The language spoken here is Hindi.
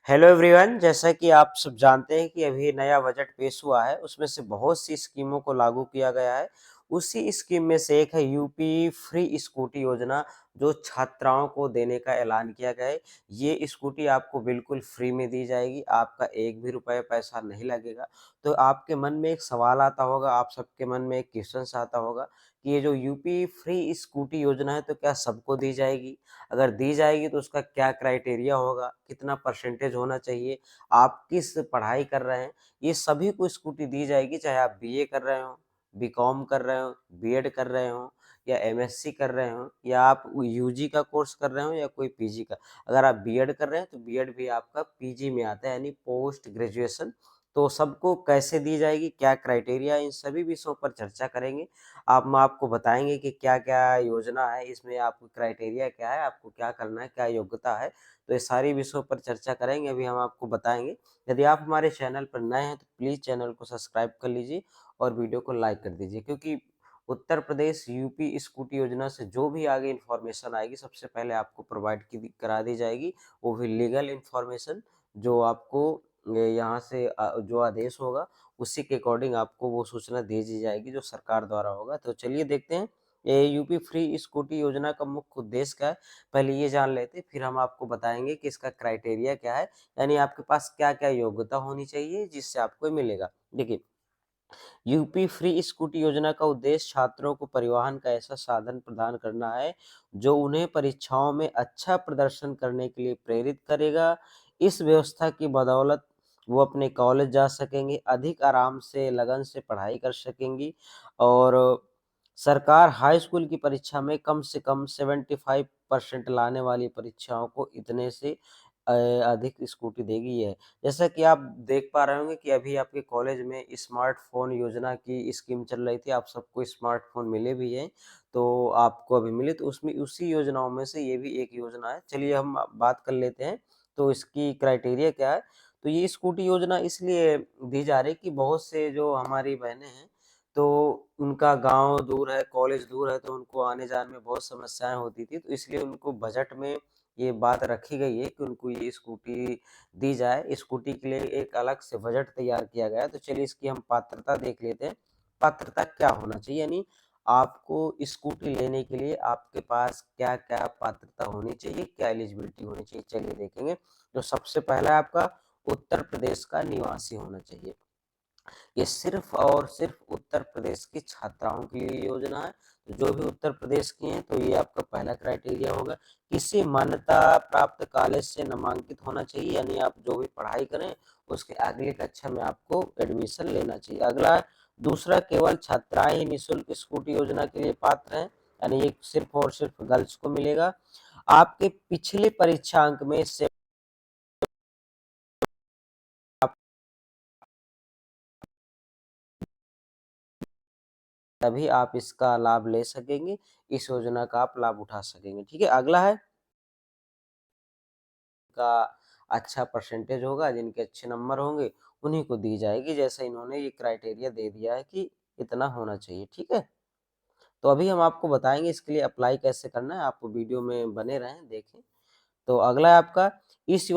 हेलो एवरीवन, जैसा कि आप सब जानते हैं कि अभी नया बजट पेश हुआ है, उसमें से बहुत सी स्कीमों को लागू किया गया है। उसी स्कीम में से एक है यूपी फ्री स्कूटी योजना, जो छात्राओं को देने का ऐलान किया गया है। ये स्कूटी आपको बिल्कुल फ्री में दी जाएगी, आपका एक भी रुपये पैसा नहीं लगेगा। तो आपके मन में एक सवाल आता होगा, आप सबके मन में एक क्वेश्चन आता होगा कि ये जो यूपी फ्री स्कूटी योजना है, तो क्या सबको दी जाएगी? अगर दी जाएगी तो उसका क्या क्राइटेरिया होगा, कितना परसेंटेज होना चाहिए, आप किस पढ़ाई कर रहे हैं, ये सभी को स्कूटी दी जाएगी, चाहे आप बीए कर रहे हो, बीकॉम कर रहे हो, बीएड कर रहे हो या एमएससी कर रहे हो या आप यूजी का कोर्स कर रहे हो या कोई पीजी का। अगर आप बीएड कर रहे हैं तो बीएड भी आपका पीजी में आता है, यानी पोस्ट ग्रेजुएशन। तो सबको कैसे दी जाएगी, क्या क्राइटेरिया, इन सभी विषयों पर चर्चा करेंगे। हम आपको बताएँगे कि क्या-क्या योजना है, इसमें आपको क्राइटेरिया क्या है, आपको क्या करना है, क्या योग्यता है। तो ये सारी विषयों पर चर्चा करेंगे, अभी हम आपको बताएँगे। यदि आप हमारे चैनल पर नए हैं तो प्लीज़ चैनल को सब्सक्राइब कर लीजिए और वीडियो को लाइक कर दीजिए, क्योंकि उत्तर प्रदेश यूपी स्कूटी योजना से जो भी आगे इन्फॉर्मेशन आएगी, सबसे पहले आपको प्रोवाइड की करा दी जाएगी, वो भी लीगल इन्फॉर्मेशन, जो आपको यहाँ से जो आदेश होगा उसी के अकॉर्डिंग आपको वो सूचना दे दी जाएगी जो सरकार द्वारा होगा। तो चलिए देखते हैं, ये यूपी फ्री स्कूटी योजना का मुख्य उद्देश्य क्या है, पहले ये जान लेते हैं, फिर हम आपको बताएँगे कि इसका क्राइटेरिया क्या है, यानी आपके पास क्या-क्या योग्यता होनी चाहिए जिससे आपको मिलेगा। देखिए, यूपी फ्री स्कूटी योजना का उद्देश्य छात्रों को परिवहन का ऐसा साधन प्रदान करना है, जो उन्हें परीक्षाओं में अच्छा प्रदर्शन करने के लिए प्रेरित करेगा। इस व्यवस्था की बदौलत वो अपने कॉलेज जा सकेंगे, अधिक आराम से, लगन से पढ़ाई कर सकेंगी और सरकार हाई स्कूल की परीक्षा में कम से कम 75% लाने वाली परीक्षाओं को इतने से अधिक स्कूटी देगी है। जैसा कि आप देख पा रहे होंगे कि अभी आपके कॉलेज में स्मार्टफ़ोन योजना की स्कीम चल रही थी, आप सबको स्मार्टफ़ोन मिले भी हैं, तो आपको अभी मिले तो उसमें उसी योजनाओं में से ये भी एक योजना है। चलिए हम बात कर लेते हैं, तो इसकी क्राइटेरिया क्या है? तो ये स्कूटी योजना इसलिए दी जा रही है कि बहुत से जो हमारी बहनें हैं, तो उनका गाँव दूर है, कॉलेज दूर है, तो उनको आने-जाने में बहुत समस्याएँ होती थी, तो इसलिए उनको बजट में ये बात रखी गई है कि उनको ये स्कूटी दी जाए। स्कूटी के लिए एक अलग से बजट तैयार किया गया है, तो चलिए इसकी हम पात्रता देख लेते हैं। पात्रता क्या होना चाहिए, यानी आपको स्कूटी लेने के लिए आपके पास क्या-क्या पात्रता होनी चाहिए, क्या एलिजिबिलिटी होनी चाहिए, चलिए देखेंगे। तो सबसे पहला है आपका उत्तर प्रदेश का निवासी होना चाहिए। ये सिर्फ़ और सिर्फ़ उत्तर प्रदेश की छात्राओं के लिए योजना है। तो जो भी उत्तर प्रदेश की हैं, तो ये आपका पहला क्राइटेरिया होगा। किसी मान्यता प्राप्त कॉलेज से नामांकित होना चाहिए, यानी आप जो भी पढ़ाई करें, उसके अगली कक्षा में आपको एडमिशन लेना चाहिए। अगला है, दूसरा, केवल छात्राएँ ही निःशुल्क स्कूटी योजना के लिए पात्र हैं, यानी ये सिर्फ़ और सिर्फ़ गर्ल्स को मिलेगा। आपके पिछले परीक्षांक में से तभी आप इसका लाभ ले सकेंगे, इस योजना का आप लाभ उठा सकेंगे, ठीक है? अगला है का अच्छा परसेंटेज होगा, जिनके अच्छे नंबर होंगे, उन्हीं को दी जाएगी, जैसा इन्होंने ये क्राइटेरिया दे दिया है कि इतना होना चाहिए, ठीक है? तो अभी हम आपको बताएँगे इसके लिए अप्लाई कैसे करना है, आप वीडियो में बने रहें, देखें। तो अगला है आपका इस